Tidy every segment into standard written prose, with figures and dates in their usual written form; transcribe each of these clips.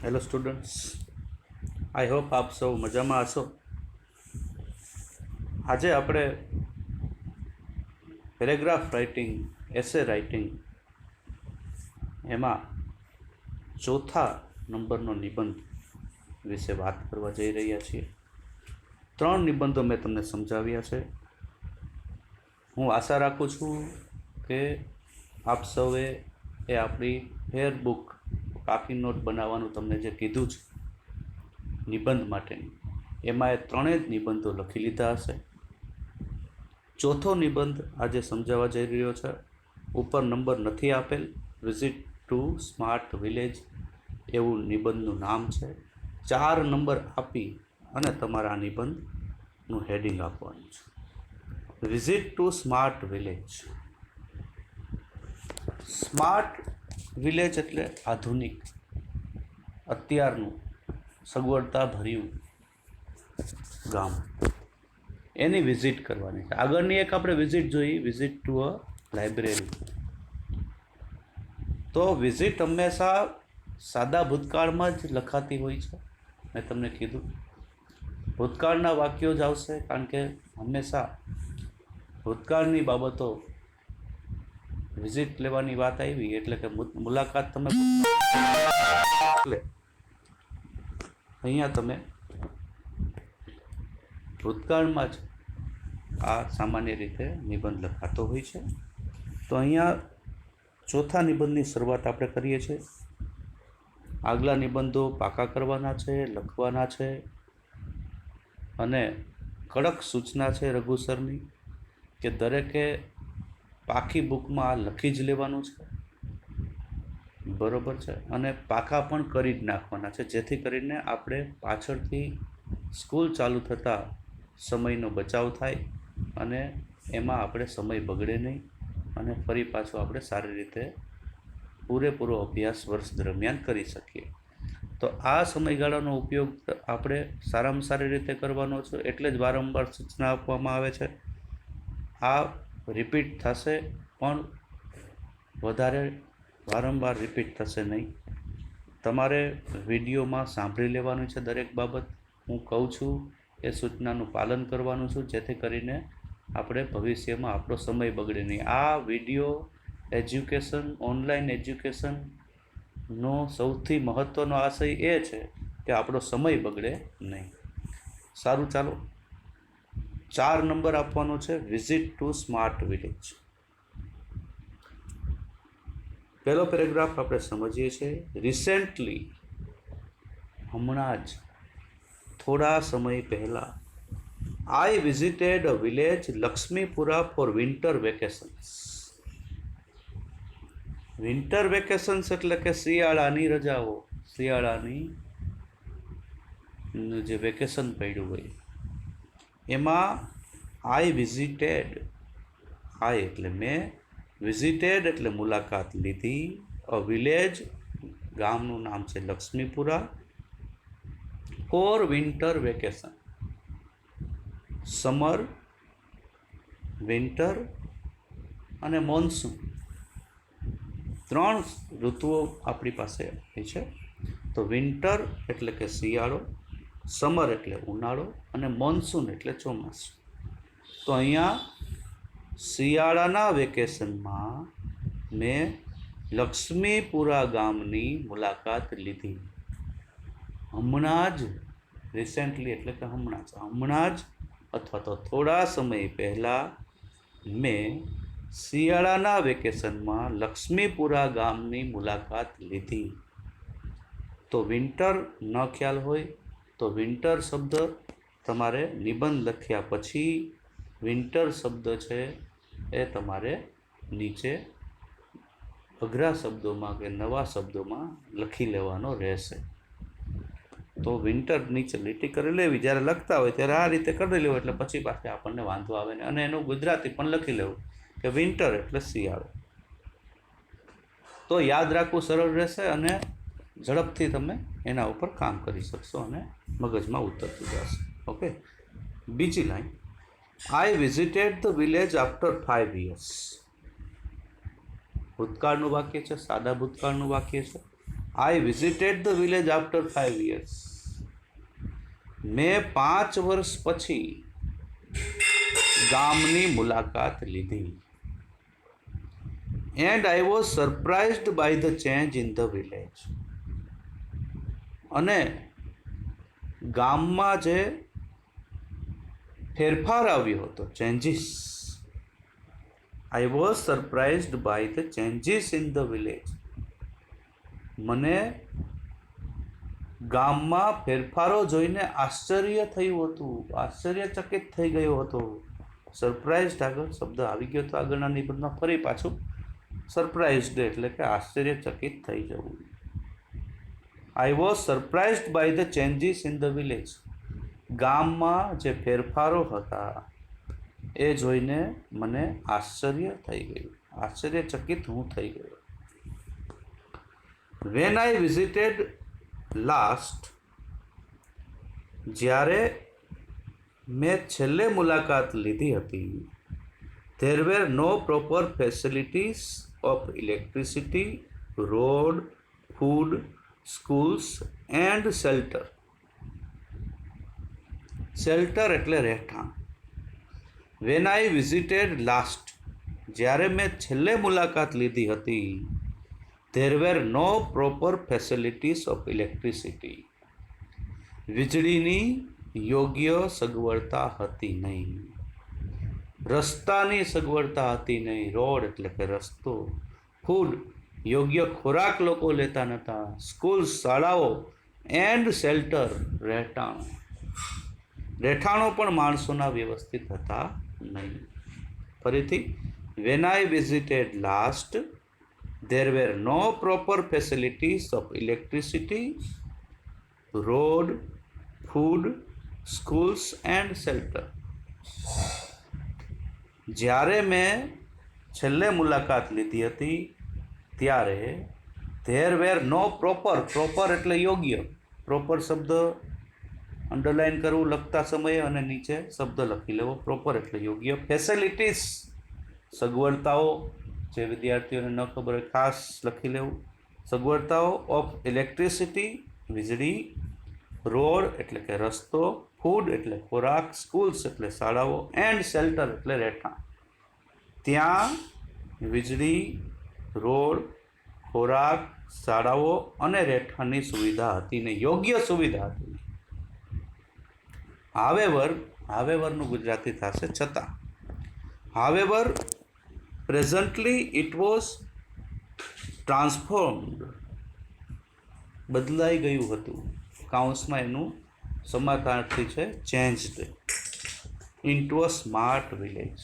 Hello students, I hope આપ સૌ મજામાં હશો. આજે આપણે પેરેગ્રાફ રાઇટિંગ, એસે રાઇટિંગ એમાં ચોથા નંબરનો નિબંધ વિશે વાત કરવા જઈ રહ્યા છીએ. 3 નિબંધો મેં તમને સમજાવ્યા છે. હું આશા રાખું છું કે આપ સૌએ એ આપણી ફેર બુક પાકી નોટ બનાવવાનું તમને જે કીધું છે નિબંધ માટેની, એમાં એ 3 જ નિબંધો લખી લીધા હશે. ચોથો નિબંધ આજે સમજાવવા જઈ રહ્યો છે. ઉપર નંબર નથી આપેલ. વિઝિટ ટુ સ્માર્ટ વિલેજ એવું નિબંધનું નામ છે. 4 નંબર આપી અને તમારા આ નિબંધનું હેડિંગ આપવાનું છે. Visit to smart village. Smart village એટલે આધુનિક, અત્યારનું, સગવડતા ભર્યું ગામ. એની વિઝિટ કરવાની છે. આગળની એક આપણે વિઝિટ જોઈ, વિઝિટ ટુ અ લાઇબ્રેરી. તો વિઝિટ હંમેશા સાદા ભૂતકાળમાં જ લખાતી હોય છે. મેં તમને કીધું ભૂતકાળના વાક્યો જ આવશે, કારણ કે હંમેશા ભૂતકાળની બાબતો વિઝિટ લેવાની વાત આવી એટલે કે મુલાકાત તમે એટલે અહીંયા તમે ભૂતકાળમાં જ આ સામાન્ય રીતે નિબંધ લખાતો હોય છે. તો અહીંયા ચોથા નિબંધની શરૂઆત આપણે કરીએ છીએ. આગલા નિબંધો પાકા કરવાના છે, લખવાના છે, અને કડક સૂચના છે રઘુ સરની કે દરેકે પાકી બુકમાં આ લખી જ લેવાનું છે. બરોબર છે. અને પાકા પણ કરી જ નાખવાના છે, જેથી કરીને આપણે પાછળથી સ્કૂલ ચાલુ થતાં સમયનો બચાવ થાય અને એમાં આપણે સમય બગડે નહીં અને ફરી પાછો આપણે સારી રીતે પૂરેપૂરો અભ્યાસ વર્ષ દરમિયાન કરી શકીએ. તો આ સમયગાળાનો ઉપયોગ આપણે સારામાં સારી રીતે કરવાનો છે. એટલે જ વારંવાર સૂચના આપવામાં આવે છે. આ રિપીટ થશે પણ વધારે વારંવાર રિપીટ થશે નહીં. તમારે વિડીયોમાં સાંભળી લેવાનું છે દરેક બાબત. હું કહું છું એ સૂચનાનું પાલન કરવાનું છું, જેથી કરીને આપણે ભવિષ્યમાં આપણો સમય બગડે નહીં. આ વિડીયો એજ્યુકેશન, ઓનલાઈન એજ્યુકેશનનો સૌથી મહત્ત્વનો આશય એ છે કે આપણો સમય બગડે નહીં. સારું, ચાલો 4 નંબર આપવાનો છે. Visit to smart village. પહેલો પેરેગ્રાફ આપણે સમજીએ છીએ. રિસેન્ટલી, હમણાં જ, થોડા સમય પહેલાં, I visited a village Lakshmipura for winter vacations. Winter vacations એટલે કે શિયાળાની રજાઓ, શિયાળાની જે વેકેશન પડ્યું હોય એમાં આઈ વિઝિટેડ, આઈ એટલે મેં, વિઝિટેડ એટલે મુલાકાત લીધી, અ વિલેજ ગામનું નામ છે Lakshmipura, for winter vacation. Summer, winter અને મોન્સૂન 3 ઋતુઓ આપણી પાસે હોય છે. તો વિન્ટર એટલે કે શિયાળો, સમર એટલે ઉનાળો અને મોન્સૂન એટલે ચોમાસું. તો અહીંયા શિયાળાના વેકેશનમાં મેં લક્ષ્મીપુરા ગામની મુલાકાત લીધી. હમણાં જ, રિસેન્ટલી એટલે કે હમણાં જ અથવા તો થોડા સમય પહેલાં મેં શિયાળાના વેકેશનમાં લક્ષ્મીપુરા ગામની મુલાકાત લીધી. તો વિન્ટર ન ખ્યાલ હોય તો વિન્ટર શબ્દ તમારે નિબંધ લખ્યા પછી વિન્ટર શબ્દ છે એ તમારે નીચે અઘરા શબ્દોમાં કે નવા શબ્દોમાં લખી લેવાનો રહેશે. તો વિન્ટર નીચે લીટી કરી લેવી, જ્યારે લખતા હોય ત્યારે આ રીતે કરી લેવું, એટલે પછી પાછળ આપણને વાંધો આવે ને. અને એનું ગુજરાતી પણ લખી લેવું કે વિન્ટર એટલે શિયાળો. તો યાદ રાખવું સરળ રહેશે અને ઝડપથી તમે એના ઉપર કામ કરી શકશો અને મગજમાં ઉતરતું જશે. ઓકે. બીજી line, I visited the village after 5 years. ભૂતકાળનું વાક્ય છે, સાદા ભૂતકાળનું વાક્ય છે. I visited the village after 5 years. મેં 5 વર્ષ પછી ગામની મુલાકાત લીધી. And I was surprised by the change in the village. અને ગામમાં જે ફેરફાર આવ્યો હતો, changes, I was surprised by the changes in the village. મને ગામમાં ફેરફારો જોઈને આશ્ચર્ય થયું હતું, આશ્ચર્યચકિત થઈ ગયો હતો. સરપ્રાઇઝડ આગળ શબ્દ આવી ગયો તો આગળના નિબંધમાં ફરી પાછું સરપ્રાઇઝડ એટલે કે આશ્ચર્યચકિત થઈ જવું. I was surprised by the changes in the village. ગામમાં જે ફેરફારો હતા એ જોઈને મને આશ્ચર્ય થઈ ગયું, આશ્ચર્યચકિત હું થઈ ગયો. વેન આઈ વિઝિટેડ લાસ્ટ, જ્યારે મેં છેલ્લે મુલાકાત લીધી હતી, there were no proper facilities of electricity, road, food, schools and shelter. Shelter એટલે રહેઠાણ. When I visited last, જ્યારે મેં છેલ્લે મુલાકાત લીધી હતી, there were no proper facilities of electricity. વીજળીની યોગ્ય સગવડતા હતી નહીં, રસ્તાની સગવડતા હતી નહીં, રોડ એટલે કે રસ્તો, ફૂડ યોગ્ય ખોરાક લોકો લેતા નહોતા, સ્કૂલ શાળાઓ, એન્ડ શેલ્ટર રહેઠાણો, રહેઠાણો પણ માણસોના વ્યવસ્થિત હતા નહીં. ફરીથી, when I visited last, there were no proper facilities of electricity, road, food, schools and shelter. જ્યારે મેં છેલ્લે મુલાકાત લીધી હતી ત્યારે there were no proper, proper એટલે યોગ્ય, પ્રોપર શબ્દ અંડરલાઇન કરવું લખતા સમયે અને નીચે શબ્દ લખી લેવો. પ્રોપર એટલે યોગ્ય. ફેસિલિટીઝ સગવડતાઓ, જે વિદ્યાર્થીઓને ન ખબર હોય ખાસ લખી લેવું. સગવડતાઓ ઓફ ઇલેક્ટ્રિસિટી વીજળી, રોડ એટલે કે રસ્તો, ફૂડ એટલે ખોરાક, સ્કૂલ્સ એટલે શાળાઓ, એન્ડ શેલ્ટર એટલે રહેઠાણ. ત્યાં વીજળી, રોડ, ખોરાક, શાળાઓ અને રહેઠાણની સુવિધા હતી ને, યોગ્ય સુવિધા હતી. હાવેવર, હાવેવરનું ગુજરાતી થશે છતાં. However presently it was transformed, બદલાઈ ગયું હતું. કાઉન્સમાં એનું સમાનાર્થી છે changed into a smart village.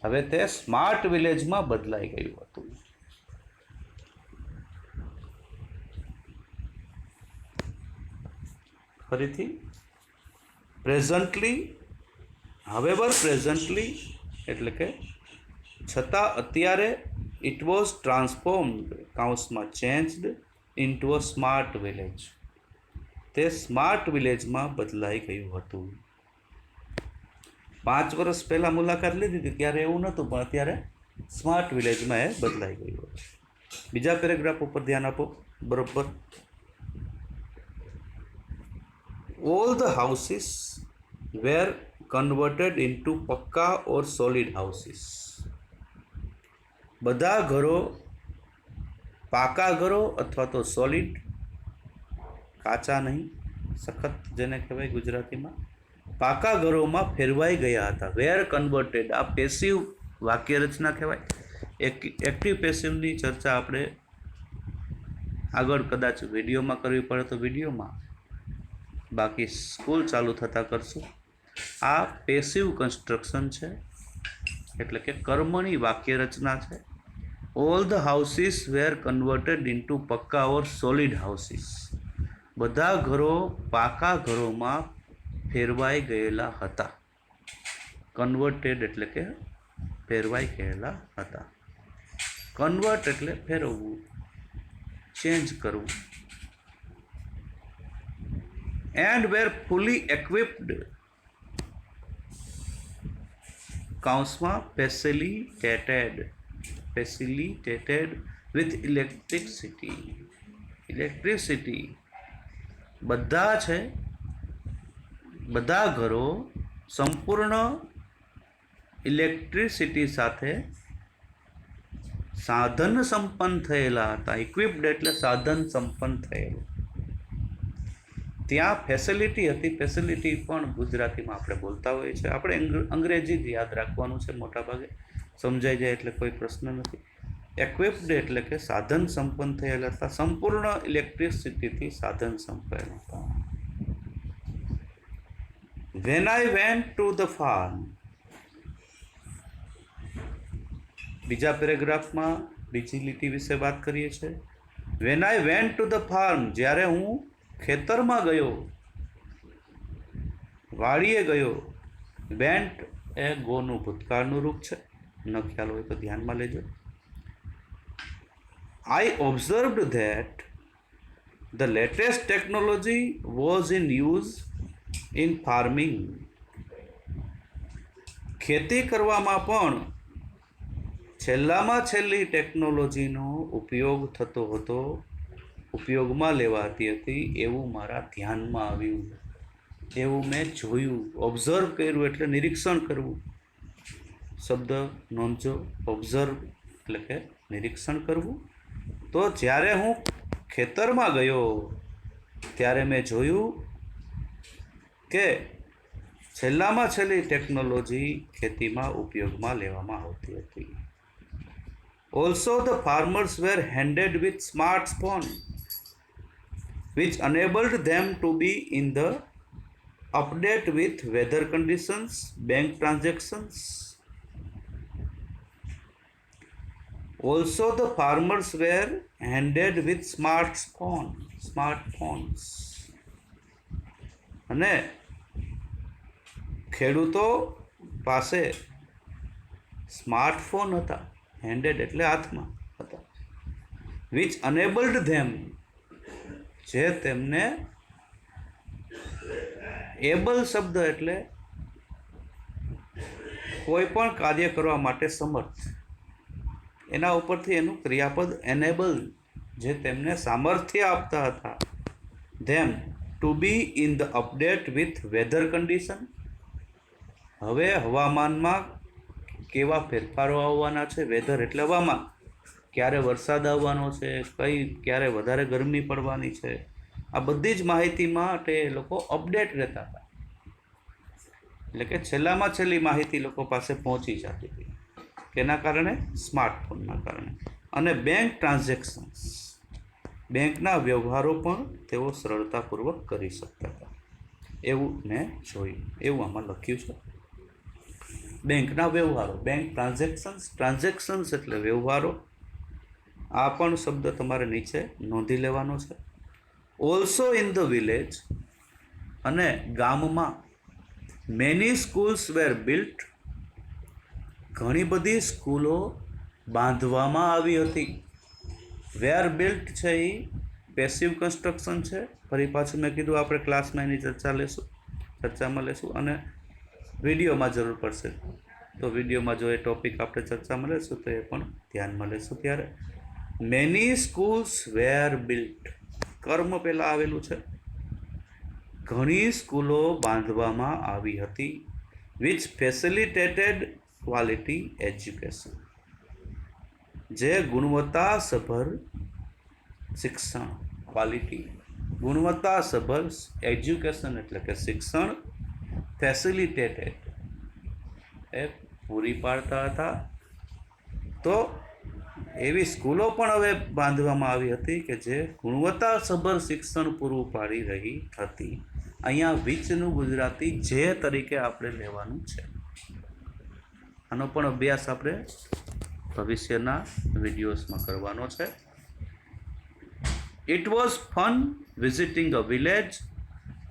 હવે તે સ્માર્ટ વિલેજમાં બદલાઈ ગયું હતું. ફરીથી, પ્રેઝન્ટલી, હાવેવર પ્રેઝન્ટલી એટલે કે છતાં અત્યારે, ઇટ વોઝ ટ્રાન્સફોર્મ્ડ કાઉન્સમાં changed into a smart village, તે સ્માર્ટ વિલેજમાં બદલાઈ ગયું હતું. 5 વર્ષ પહેલાં મુલાકાત લીધી હતી ત્યારે એવું નહોતું, પણ અત્યારે સ્માર્ટ વિલેજમાં એ બદલાઈ ગયું હતું. બીજા પેરેગ્રાફ ઉપર ધ્યાન આપો. બરોબર. All the houses were converted into pucca or solid houses. બધા ઘરો પાકા ઘરો અથવા તો સોલિડ, કાચા નહીં, સખત જેને કહેવાય ગુજરાતીમાં, પાકા ઘરોમાં ફેરવાઈ ગયા હતા. વેર કન્વર્ટેડ, આ પેસિવ વાક્ય રચના કહેવાય. એક્ટિવ પેસિવની ચર્ચા આપણે આગળ કદાચ વિડીયોમાં કરવી પડે તો વિડીયોમાં, બાકી સ્કૂલ ચાલુ થતાં કરશું. આ પેસિવ કન્સ્ટ્રક્શન છે એટલે કે કર્મની વાક્ય રચના છે. All the houses were converted into pucca or solid houses. બધા ઘરો પાકા ઘરોમાં ફેરવાઈ ગયેલા હતા. કન્વર્ટેડ એટલે કે ફેરવાઈ ગયેલા હતા. કન્વર્ટ એટલે ફેરવવું, ચેન્જ કરવું. એન્ડ વેર ફુલી equipped, કાઉન્સમાં ફેસિલિટેટેડ વિથ ઇલેક્ટ્રિસિટી. ઇલેક્ટ્રિસિટી બધા છે, બધા ઘરો સંપૂર્ણ ઇલેક્ટ્રિસિટી સાથે સાધન સંપન્ન થયેલા હતા. ઇક્વિપ્ડ એટલે સાધન સંપન્ન થયેલું. ત્યાં ફેસિલિટી હતી. ફેસિલિટી પણ ગુજરાતીમાં આપણે બોલતા હોઈએ છીએ. આપણે અંગ્રેજી જ યાદ રાખવાનું છે, મોટાભાગે સમજાઈ જાય એટલે કોઈ પ્રશ્ન નથી. એક્વિપ્ડ એટલે કે સાધન સંપન્ન થયેલા હતા, સંપૂર્ણ ઇલેક્ટ્રિસિટીથી સાધન સંપન્ન હતા. When I went to the farm, બીજા પેરેગ્રાફમાં બીજી લીટી વિશે વાત કરીએ છીએ. When I went to the farm, જ્યારે હું ખેતરમાં ગયો, વાડીએ ગયો. વેન્ટ એ ગોનું ભૂતકાળનું રૂપ છે, ન ખ્યાલ હોય તો ધ્યાનમાં લેજો. I observed that the latest technology was in use in farming. ખેતી કરવામાં પણ છેલ્લામાં છેલ્લી ટેકનોલોજીનો ઉપયોગ થતો હતો, ઉપયોગમાં લેવાતી હતી, એવું મારા ધ્યાનમાં આવ્યું, એવું મેં જોયું. ઓબ્ઝર્વ કર્યું એટલે નિરીક્ષણ કરવું. શબ્દ નોંધજો, ઓબ્ઝર્વ એટલે કે નિરીક્ષણ કરવું. તો જ્યારે હું ખેતરમાં ગયો ત્યારે મેં જોયું કે છેલ્લામાં છેલ્લી ટેકનોલોજી ખેતીમાં ઉપયોગમાં લેવામાં આવતી હતી. Also the farmers were handed with smartphone which enabled them to be in the update with weather conditions, bank transactions. Also the farmers were handed with smartphones. અને ખેડૂતો પાસે સ્માર્ટફોન હતા. હેન્ડેડ એટલે હાથમાં હતા. વિચ અનેબલ્ડ ધેમ, જે તેમને, able શબ્દ એટલે કોઈ પણ કાર્ય કરવા માટે સમર્થ, એના ઉપરથી એનું ક્રિયાપદ એનેબલ, જે તેમને સામર્થ્ય આપતા હતા. Them to be in the update with weather condition. હવે હવામાનમાં કેવા ફેરફારો આવવાના છે. વેધર એટલે હવામાન, ક્યારે વરસાદ આવવાનો છે, ક્યારે વધારે ગરમી પડવાની છે, આ બધી જ માહિતી માટે એ લોકો અપડેટ રહેતા હતા. એટલે કે છેલ્લામાં છેલ્લી માહિતી લોકો પાસે પહોંચી જતી હતી. કેના કારણે? સ્માર્ટફોનના કારણે. અને બેંક ટ્રાન્ઝેક્શન્સ, બેંકના વ્યવહારો પણ તેઓ સરળતાપૂર્વક કરી શકતા હતા, એવું મેં જોયું, એવું આમાં લખ્યું છે. બેંકના વ્યવહારો, બેંક ટ્રાન્ઝેક્શન્સ, ટ્રાન્ઝેક્શન્સ એટલે વ્યવહારો. આ પણ શબ્દ તમારે નીચે નોંધી લેવાનો છે. ઓલ્સો ઇન ધ વિલેજ, અને ગામમાં. મેની સ્કૂલ્સ વેર બિલ્ટ, ઘણી બધી સ્કૂલો બાંધવામાં આવી હતી. વેર બિલ્ટ છે એ પેસિવ કન્સ્ટ્રક્શન છે. ફરી પાછું મેં કીધું આપણે ક્લાસમાં એની ચર્ચામાં લેશું અને વિડીયોમાં જરૂર પડશે તો વિડીયોમાં જો એ ટોપિક આપણે ચર્ચામાં લેશું તો એ પણ ધ્યાનમાં લેશું. ત્યારે મેની સ્કૂલ્સ વેર બિલ્ટ, કર્મ પહેલાં આવેલું છે. ઘણી સ્કૂલો બાંધવામાં આવી હતી. વિચ ફેસિલિટેટેડ ક્વોલિટી એજ્યુકેશન, જે ગુણવત્તાસભર શિક્ષણ, ક્વોલિટી, ગુણવત્તાસભર એજ્યુકેશન એટલે કે શિક્ષણ ફેસિલિટેટેડ એ પૂરી પાડતા હતા. તો એવી સ્કૂલો પણ હવે બાંધવામાં આવી હતી કે જે ગુણવત્તાસભર શિક્ષણ પૂરું પાડી રહી હતી. અહીંયા વિચનું ગુજરાતી જે તરીકે આપણે લેવાનું છે. આનો પણ અભ્યાસ આપણે ભવિષ્યના વિડીયોઝમાં કરવાનો છે. It was fun visiting a village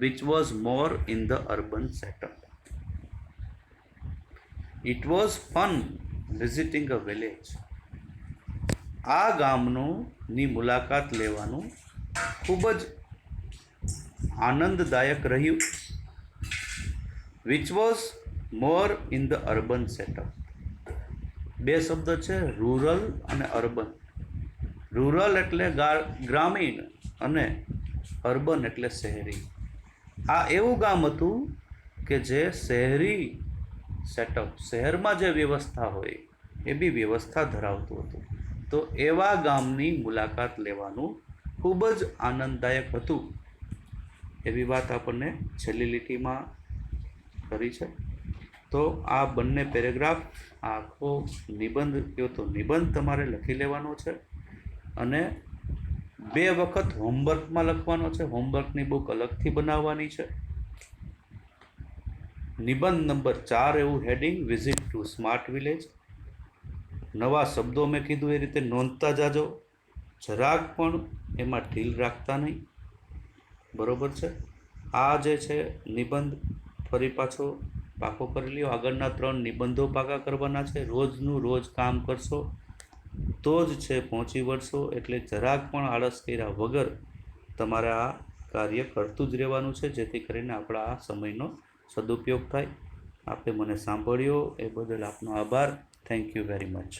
which was more in the urban setup. It was fun visiting a village. આ ગામની મુલાકાત લેવાનું ખૂબ જ આનંદદાયક રહ્યું. which was more in the urban setup. બે શબ્દ છે, રૂરલ અને અર્બન. રૂરલ એટલે ગ્રામીણ અને અર્બન એટલે શહેરી. આ એવું ગામ હતું કે જે શહેરી સેટઅપ, શહેરમાં જે વ્યવસ્થા હોય એ બી વ્યવસ્થા ધરાવતું હતું. તો એવા ગામની મુલાકાત લેવાનું ખૂબ જ આનંદદાયક હતું. એવી વાત આપણને છેલ્લી લીટીમાં કરી છે. તો આ બંને પેરેગ્રાફ, આખો નિબંધ કયો તો નિબંધ તમારે લખી લેવાનો છે અને 2 વખત હોમવર્કમાં લખવાનો છે. હોમવર્કની બુક અલગથી બનાવવાની છે. નિબંધ નંબર 4 એવું heading, visit to smart village. નવા શબ્દો મેં કીધું એ રીતે નોંધતા જાજો, જરાક પણ એમાં ઢીલ રાખતા નહીં. બરોબર છે. આ જે છે નિબંધ ફરી પાછો પાકો કરી લ્યો. આગળના 3 નિબંધો પાકા કરવાના છે. રોજનું રોજ કામ કરશો તો જ છે પહોંચી વળશો. એટલે જરાક પણ આળસ કર્યા વગર તમારે આ કાર્ય કરતું જ રહેવાનું છે, જેથી કરીને આપણા આ સમયનો સદુપયોગ થાય. આપે મને સાંભળ્યો એ બદલ આપનો આભાર. Thank you very much.